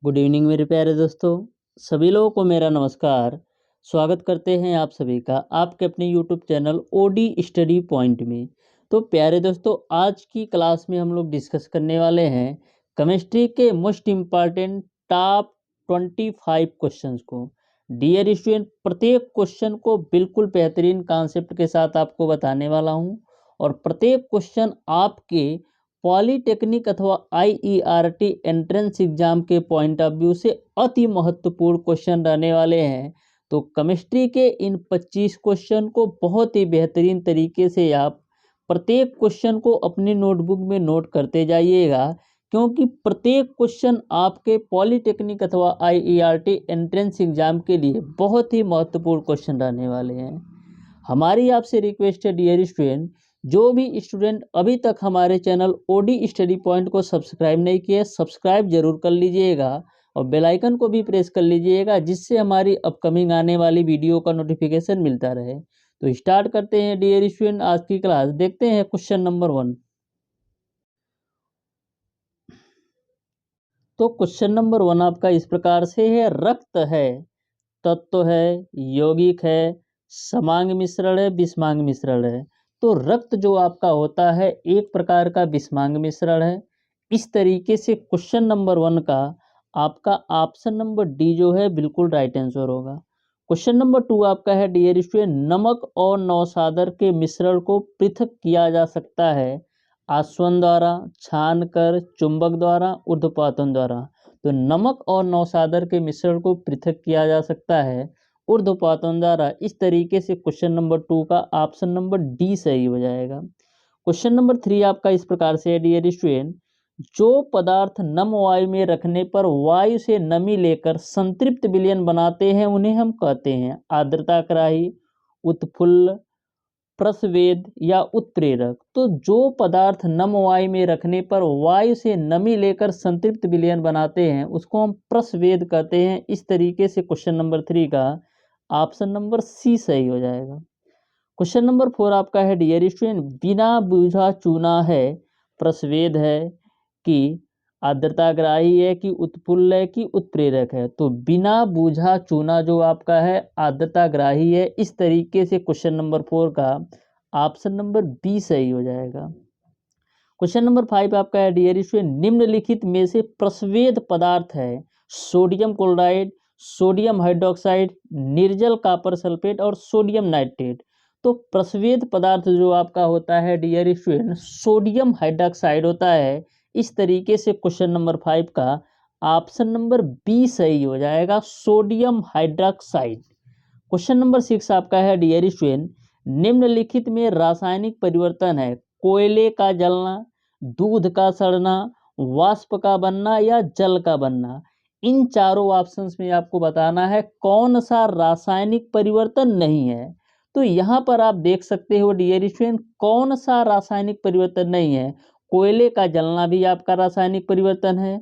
Good evening मेरे प्यारे दोस्तों। सभी लोगों को मेरा नमस्कार। स्वागत करते हैं आप सभी का आपके अपने YouTube channel OD Study Point में। तो प्यारे दोस्तों, आज की क्लास में हम लोग डिस्कस करने वाले हैं केमिस्ट्री के मोस्ट इम्पॉर्टेंट टॉप 25 क्वेश्चंस को। डियर स्टूडेंट, प्रत्येक क्वेश्चन को बिल्कुल बेहतरीन कॉन्सेप्ट के साथ आपको बताने वाला हूं और प्रत्येक क्वेश्चन आपके पॉलीटेक्निक अथवा आईईआरटी एंट्रेंस एग्जाम के पॉइंट ऑफ व्यू से अति महत्वपूर्ण क्वेश्चन रहने वाले हैं। तो केमिस्ट्री के इन 25 क्वेश्चन को बहुत ही बेहतरीन तरीके से आप प्रत्येक क्वेश्चन को अपनी नोटबुक में नोट करते जाइएगा, क्योंकि प्रत्येक क्वेश्चन आपके पॉलीटेक्निक अथवा आईईआरटी एंट्रेंस एग्जाम के लिए बहुत ही महत्वपूर्ण क्वेश्चन रहने वाले हैं। हमारी आपसे रिक्वेस्ट है डियर स्टूडेंट, जो भी स्टूडेंट अभी तक हमारे चैनल ओडी स्टडी पॉइंट को सब्सक्राइब नहीं किए, सब्सक्राइब जरूर कर लीजिएगा और बेल आइकन को भी प्रेस कर लीजिएगा, जिससे हमारी अपकमिंग आने वाली वीडियो का नोटिफिकेशन मिलता रहे। तो स्टार्ट करते हैं डियर स्टूडेंट आज की क्लास। देखते हैं क्वेश्चन नंबर 1। तो क्वेश्चन नंबर 1 आपका इस प्रकार से है, रक्त है, तत्व है, यौगिक है, समांग मिश्रण है, विषमांग मिश्रण है। तो रक्त जो आपका होता है एक प्रकार का विषमांग मिश्रण है। इस तरीके से क्वेश्चन नंबर 1 का आपका ऑप्शन नंबर डी जो है बिल्कुल राइट आंसर होगा। क्वेश्चन नंबर 2 आपका है डियर स्टूडेंट, नमक और नौसादर के मिश्रण को पृथक किया जा सकता है आस्वन द्वारा, छानकर, चुंबक द्वारा, ऊर्ध्वपातन द्वारा। तो नमक और नौसादर के मिश्रण को पृथक किया जा सकता है ऊर्ध्वपातन द्वारा। इस तरीके से क्वेश्चन नंबर 2 का ऑप्शन नंबर डी सही हो जाएगा। क्वेश्चन नंबर 3 आपका इस प्रकार से है डियर स्टूडेंट, जो पदार्थ नम वायु में रखने पर वायु से नमी लेकर संतृप्त विलयन बनाते हैं उन्हें हम कहते हैं आर्द्रताग्राही, उत्फुल्ल, प्रस्वेद या उत्प्रेरक। तो जो पदार्थ नम वायु में रखने पर वायु से नमी लेकर संतृप्त विलयन बनाते हैं उसको हम प्रस्वेद कहते हैं। इस तरीके से क्वेश्चन नंबर 3 का ऑप्शन नंबर सी सही हो जाएगा। क्वेश्चन नंबर 4 आपका है डियर स्टूडेंट, बिना बूझा चूना है, प्रस्वेद है कि आर्द्रताग्राही है कि उत्फुल्ल है कि उत्प्रेरक है। तो बिना बूझा चूना जो आपका है आर्द्रताग्राही है। इस तरीके से क्वेश्चन नंबर 4 का ऑप्शन नंबर बी सही हो जाएगा। क्वेश्चन नंबर 5 आपका है डियर स्टूडेंट, निम्नलिखित में से प्रस्वेद पदार्थ है सोडियम क्लोराइड, सोडियम हाइड्रोक्साइड, निर्जल कॉपर सल्फेट और सोडियम नाइट्रेट। तो प्रस्वेद पदार्थ जो आपका होता है डियर स्टूडेंट सोडियम हाइड्रोक्साइड होता है। इस तरीके से क्वेश्चन नंबर 5 का ऑप्शन नंबर बी सही हो जाएगा, सोडियम हाइड्रोक्साइड। क्वेश्चन नंबर 6 आपका है डियर स्टूडेंट, निम्नलिखित में रासायनिक परिवर्तन है कोयले का जलना, दूध का सड़ना, वाष्प का बनना या जल का बनना। इन चारों ऑप्शंस में आपको बताना है कौन सा रासायनिक परिवर्तन नहीं है। तो यहाँ पर आप देख सकते हो डियर स्टूडेंट कौन सा रासायनिक परिवर्तन नहीं है। कोयले का जलना भी आपका रासायनिक परिवर्तन है,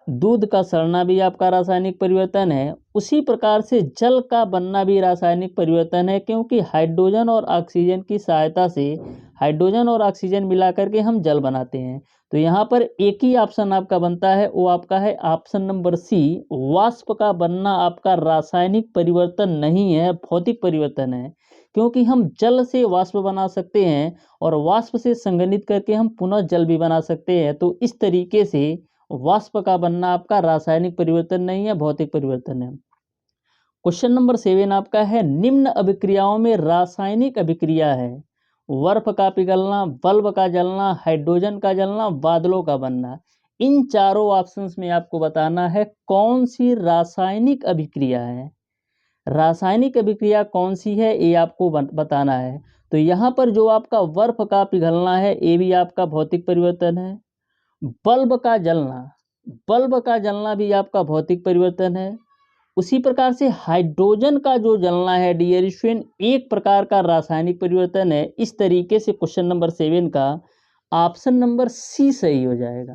दूध का सड़ना भी आपका रासायनिक परिवर्तन है, उसी प्रकार से जल का बनना भी रासायनिक परिवर्तन है, क्योंकि हाइड्रोजन और ऑक्सीजन की सहायता से हाइड्रोजन और ऑक्सीजन मिलाकर के हम जल बनाते हैं। तो यहाँ पर एक ही ऑप्शन आपका बनता है, वो आपका है ऑप्शन नंबर सी, वाष्प का बनना आपका रासायनिक परिवर्तन नहीं है, भौतिक परिवर्तन है। क्योंकि हम जल से वाष्प बना सकते हैं और वाष्प से संघनित करके हम पुनः जल भी बना सकते हैं। तो इस तरीके से वाष्प का बनना आपका रासायनिक परिवर्तन नहीं है, भौतिक परिवर्तन है। क्वेश्चन नंबर 7 आपका है, निम्न अभिक्रियाओं में रासायनिक अभिक्रिया है बर्फ का पिघलना, बल्ब का जलना, हाइड्रोजन का जलना, बादलों का बनना। इन चारों ऑप्शंस में आपको बताना है कौन सी रासायनिक अभिक्रिया है। रासायनिक अभिक्रिया कौन सी है ये आपको बताना है। तो यहाँ पर जो आपका बर्फ का पिघलना है ये भी आपका भौतिक परिवर्तन है। बल्ब का जलना, बल्ब का जलना भी आपका भौतिक परिवर्तन है। उसी प्रकार से हाइड्रोजन का जो जलना है डियर स्टूडेंट एक प्रकार का रासायनिक परिवर्तन है। इस तरीके से क्वेश्चन नंबर 7 का ऑप्शन नंबर सी सही हो जाएगा।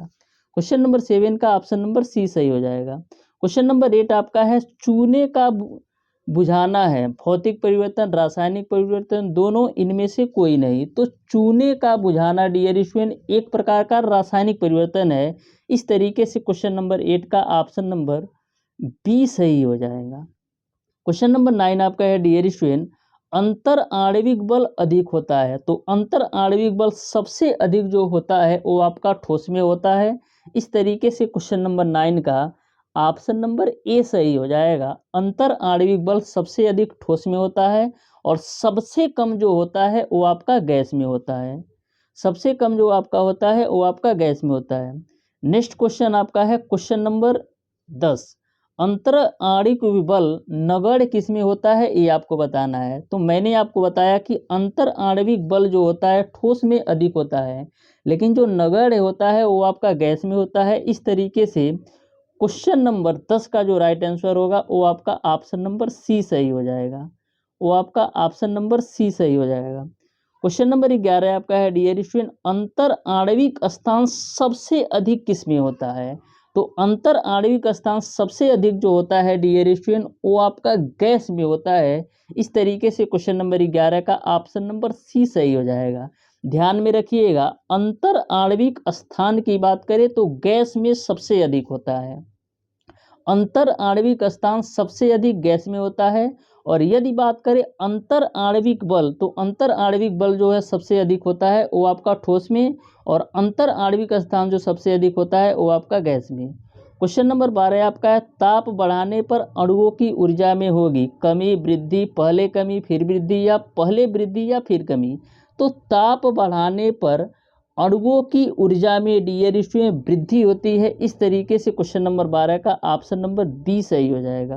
क्वेश्चन नंबर 7 का ऑप्शन नंबर सी सही हो जाएगा। क्वेश्चन नंबर 8 आपका है, चूने का बुझाना है, भौतिक परिवर्तन, रासायनिक परिवर्तन, दोनों, इनमें से कोई नहीं। तो चूने का बुझाना डियर स्टूडेंट एक प्रकार का रासायनिक परिवर्तन है। इस तरीके से क्वेश्चन नंबर 8 का ऑप्शन नंबर बी सही हो जाएगा। क्वेश्चन नंबर 9 आपका है डियर स्टूडेंट, अंतर आणविक बल अधिक होता है। तो अंतर आणविक बल सबसे अधिक जो होता है वो आपका ठोस में होता है। इस तरीके से क्वेश्चन नंबर 9 का ऑप्शन नंबर ए सही हो जाएगा। अंतर आणविक बल सबसे अधिक ठोस में होता है और सबसे कम जो होता है वो आपका गैस में होता है। सबसे कम जो आपका होता है वो आपका गैस में होता है। नेक्स्ट क्वेश्चन आपका है क्वेश्चन नंबर 10, अंतर आणविक बल नगण्य किस में होता है ये आपको बताना है। तो मैंने आपको बताया कि अंतर आणविक बल जो होता है ठोस में अधिक होता है, लेकिन जो नगण्य होता है वो आपका गैस में होता है। इस तरीके से क्वेश्चन नंबर 10 का जो राइट आंसर होगा वो आपका ऑप्शन नंबर सी सही हो जाएगा। वो आपका ऑप्शन नंबर सी सही हो जाएगा। क्वेश्चन नंबर 11 आपका है डियर स्टूडेंट, अंतर आणविक स्थान सबसे अधिक किस में होता है। तो अंतर आणविक स्थान सबसे अधिक जो होता है डियर स्टूडेंट वो आपका गैस में होता है। इस तरीके से क्वेश्चन नंबर 11 का ऑप्शन नंबर सी सही हो जाएगा। ध्यान में रखिएगा, अंतर आणविक स्थान की बात करें तो गैस में सबसे अधिक होता है। अंतर आणविक स्थान सबसे अधिक गैस में होता है। और यदि बात करें अंतर आणविक बल, तो अंतर आणविक बल जो है सबसे अधिक होता है वो आपका ठोस में, और अंतर आणविक स्थान जो सबसे अधिक होता है वो आपका गैस में। क्वेश्चन नंबर 12 आपका है, ताप बढ़ाने पर अणुओं की ऊर्जा में होगी कमी वृद्धि, पहले कमी फिर वृद्धि, या पहले वृद्धि या फिर कमी। तो ताप बढ़ाने पर अणुओं की ऊर्जा में डियर स्टूडेंट वृद्धि होती है। इस तरीके से क्वेश्चन नंबर 12 का ऑप्शन नंबर बी सही हो जाएगा।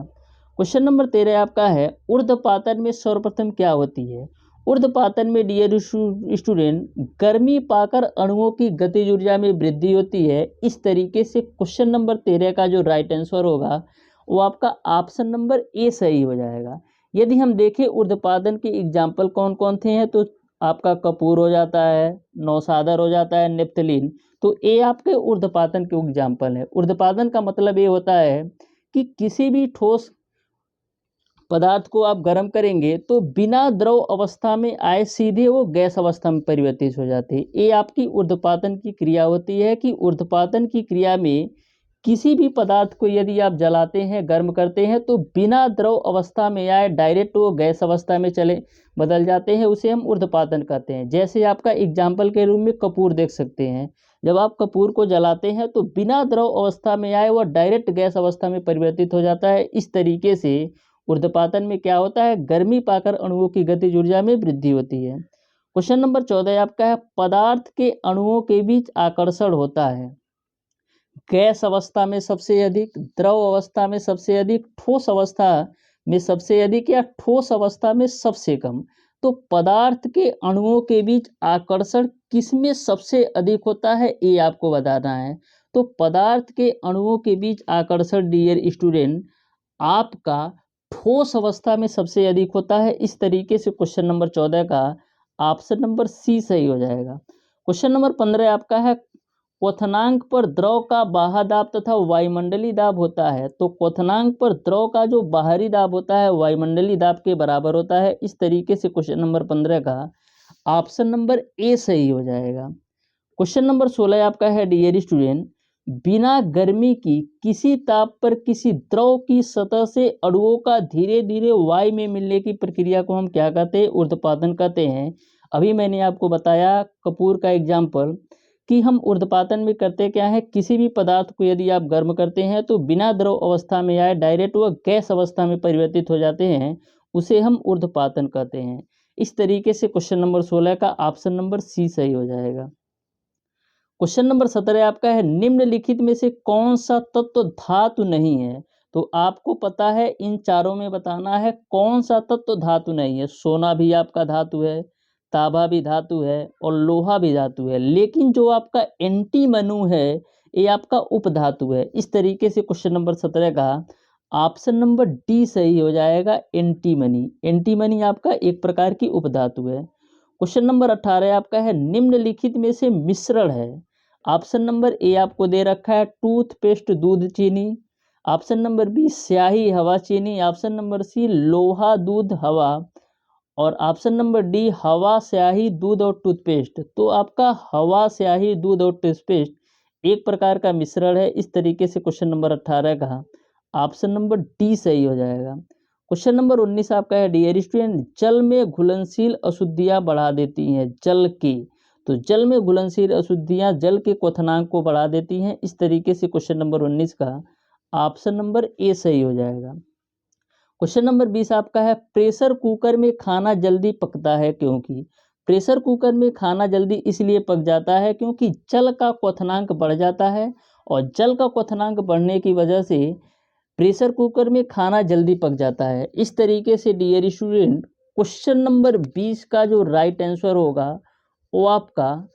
क्वेश्चन नंबर 13 आपका है, ऊर्ध्वपातन में सर्वप्रथम क्या होती है। ऊर्ध्वपातन में डियर स्टूडेंट गर्मी पाकर अणुओं की गतिज ऊर्जा में वृद्धि होती है। इस तरीके से क्वेश्चन नंबर 13 का जो राइट आंसर होगा वो आपका ऑप्शन नंबर ए सही हो जाएगा। यदि हम देखें ऊर्ध्वपातन के एग्जाम्पल कौन कौन थे हैं, तो आपका कपूर हो जाता है, नौसादर हो जाता है, नेप्थलीन। तो ये आपके ऊर्ध्वपातन के एग्जाम्पल है। ऊर्ध्वपातन का मतलब ये होता है कि किसी भी ठोस पदार्थ को आप गर्म करेंगे तो बिना द्रव अवस्था में आए सीधे वो गैस अवस्था में परिवर्तित हो जाते हैं। ये आपकी ऊर्ध्वपातन की क्रिया होती है कि ऊर्ध्वपातन की क्रिया में किसी भी पदार्थ को यदि आप जलाते हैं, गर्म करते हैं, तो बिना द्रव अवस्था में आए डायरेक्ट वो गैस अवस्था में चले बदल जाते हैं, उसे हम ऊर्ध्वपातन कहते हैं। जैसे आपका एग्जाम्पल के रूप में कपूर देख सकते हैं, जब आप कपूर को जलाते हैं तो बिना द्रव अवस्था में आए वह डायरेक्ट गैस अवस्था में परिवर्तित हो जाता है। इस तरीके से ऊर्ध्वपातन में क्या होता है, गर्मी पाकर अणुओं की गतिज ऊर्जा में वृद्धि होती है। क्वेश्चन नंबर 14 आपका है, पदार्थ के अणुओं के बीच आकर्षण होता है गैस अवस्था में सबसे अधिक, द्रव अवस्था में सबसे अधिक, ठोस अवस्था में सबसे अधिक, या ठोस अवस्था में सबसे कम। तो पदार्थ के अणुओं के बीच आकर्षण किसमें सबसे अधिक होता है ये आपको बताना है। तो पदार्थ के अणुओं के बीच आकर्षण डियर स्टूडेंट आपका ठोस अवस्था में सबसे अधिक होता है। इस तरीके से क्वेश्चन नंबर 14 का ऑप्शन नंबर सी सही हो जाएगा। क्वेश्चन नंबर 15 आपका है, क्वथनांक पर द्रव का बाह्य दाब तथा वायुमंडलीय दाब होता है। तो क्वथनांक पर द्रव का जो बाहरी दाब होता है वायुमंडलीय दाब के बराबर होता है। इस तरीके से क्वेश्चन नंबर 15 का ऑप्शन नंबर ए सही हो जाएगा। क्वेश्चन नंबर 16 आपका है डियर स्टूडेंट, बिना गर्मी की किसी ताप पर किसी द्रव की सतह से अणुओं का धीरे धीरे वायु में मिलने की प्रक्रिया को हम क्या कहते हैं, ऊर्ध्वपातन कहते हैं। अभी मैंने आपको बताया कपूर का एग्जाम्पल कि हम ऊर्ध्वपातन में करते क्या है, किसी भी पदार्थ को यदि आप गर्म करते हैं तो बिना द्रव अवस्था में आए डायरेक्ट वह गैस अवस्था में परिवर्तित हो जाते हैं, उसे हम ऊर्ध्वपातन कहते हैं। इस तरीके से क्वेश्चन नंबर 16 का ऑप्शन नंबर सी सही हो जाएगा। क्वेश्चन नंबर 17 आपका है, निम्नलिखित में से कौन सा तत्व धातु नहीं है। तो आपको पता है इन चारों में बताना है कौन सा तत्व धातु नहीं है। सोना भी आपका धातु है, तांबा भी धातु है और लोहा भी धातु है, लेकिन जो आपका एंटीमनी है ये आपका उपधातु है। इस तरीके से क्वेश्चन नंबर 17 का ऑप्शन नंबर डी सही हो जाएगा। एंटीमनी, एंटीमनी आपका एक प्रकार की उपधातु है। क्वेश्चन नंबर 18 आपका है, निम्नलिखित में से मिश्रण है। ऑप्शन नंबर ए आपको दे रखा है टूथपेस्ट दूध चीनी, ऑप्शन नंबर बी स्याही, हवा, चीनी। ऑप्शन नंबर सी लोहा, दूध, हवा। और ऑप्शन नंबर डी हवा, स्याही, दूध और टूथपेस्ट। तो आपका हवा, स्याही, दूध और टूथपेस्ट एक प्रकार का मिश्रण है। इस तरीके से क्वेश्चन नंबर 18 का ऑप्शन नंबर डी सही हो जाएगा। क्वेश्चन नंबर 19 आपका है डियर स्टूडेंट, जल में घुलनशील अशुद्धियां बढ़ा देती हैं। जल की, तो जल में घुलनशील अशुद्धियां जल के क्वथनांक को बढ़ा देती हैं। इस तरीके से क्वेश्चन नंबर 19 का ऑप्शन नंबर ए सही हो जाएगा। क्वेश्चन नंबर 20 आपका है प्रेशर कुकर में खाना जल्दी पकता है क्योंकि। प्रेशर कुकर में खाना जल्दी इसलिए पक जाता है क्योंकि जल का क्वथनांक बढ़ जाता है, और जल का क्वथनांक बढ़ने की वजह से प्रेशर कुकर में खाना जल्दी पक जाता है। इस तरीके से डियर स्टूडेंट क्वेश्चन नंबर 20 का जो राइट आंसर होगा वो आपका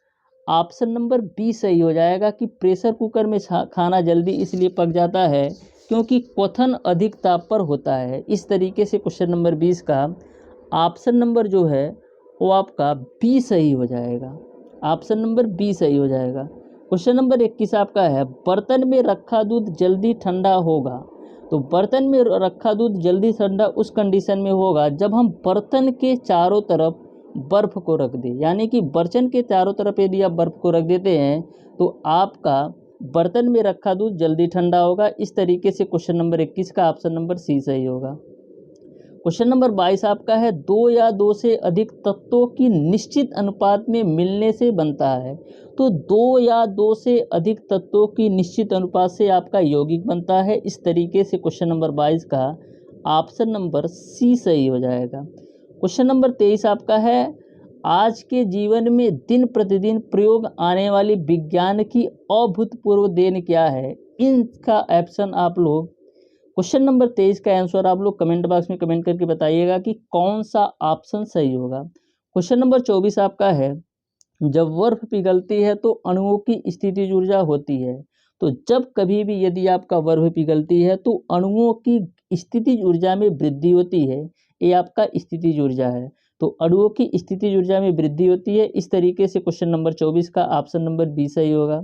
ऑप्शन नंबर बी सही हो जाएगा कि प्रेशर कुकर में खाना जल्दी इसलिए पक जाता है क्योंकि क्वथन अधिक ताप पर होता है। इस तरीके से क्वेश्चन नंबर 20 का ऑप्शन नंबर जो है वो आपका बी सही हो जाएगा। ऑप्शन नंबर बी सही हो जाएगा। क्वेश्चन नंबर 21 आपका है बर्तन में रखा दूध जल्दी ठंडा होगा। तो बर्तन में रखा दूध जल्दी ठंडा उस कंडीशन में होगा जब हम बर्तन के चारों तरफ बर्फ को रख दें। यानी कि बर्तन के चारों तरफ यदि आप बर्फ को रख देते हैं तो आपका बर्तन में रखा दूध जल्दी ठंडा होगा। इस तरीके से क्वेश्चन नंबर 21 का ऑप्शन नंबर सी सही होगा। क्वेश्चन नंबर 22 आपका है दो या दो से अधिक तत्वों की निश्चित अनुपात में मिलने से बनता है। तो दो या दो से अधिक तत्वों की निश्चित अनुपात से आपका यौगिक बनता है। इस तरीके से क्वेश्चन नंबर 22 का ऑप्शन नंबर सी सही हो जाएगा। क्वेश्चन नंबर 23 आपका है आज के जीवन में दिन प्रतिदिन प्रयोग आने वाली विज्ञान की अभूतपूर्व देन क्या है। इनका ऑप्शन आप लोग क्वेश्चन नंबर 23 का आंसर आप लोग कमेंट बॉक्स में कमेंट करके बताइएगा कि कौन सा ऑप्शन सही होगा। क्वेश्चन नंबर 24 आपका है जब बर्फ पिघलती है तो अणुओं की स्थितिज ऊर्जा होती है। तो जब कभी भी यदि आपका बर्फ पिघलती है तो अणुओं की स्थितिज ऊर्जा में वृद्धि होती है। ये आपका स्थितिज ऊर्जा है। तो अणुओं की स्थितिज ऊर्जा में वृद्धि होती है। इस तरीके से क्वेश्चन नंबर 24 का ऑप्शन नंबर बी सही होगा।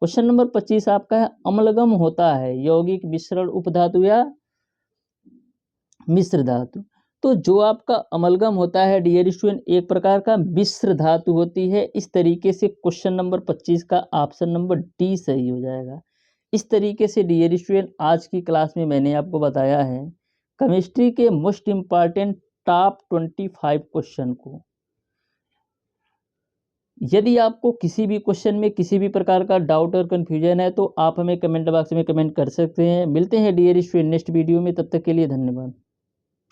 क्वेश्चन नंबर 25 आपका है अम्लगम होता है यौगिक, मिश्रण, उपधातु या मिश्र धातु। तो जो आपका अमलगम होता है डियर स्टूडेंट एक प्रकार का मिश्र धातु होती है। इस तरीके से क्वेश्चन नंबर 25 का ऑप्शन नंबर डी सही हो जाएगा। इस तरीके से डियर स्टूडेंट आज की क्लास में मैंने आपको बताया है केमिस्ट्री के मोस्ट इम्पॉर्टेंट टॉप 25 क्वेश्चन को। यदि आपको किसी भी क्वेश्चन में किसी भी प्रकार का डाउट और कन्फ्यूजन है तो आप हमें कमेंट बॉक्स में कमेंट कर सकते हैं। मिलते हैं डियर स्टूडेंट नेक्स्ट वीडियो में, तब तक के लिए धन्यवाद।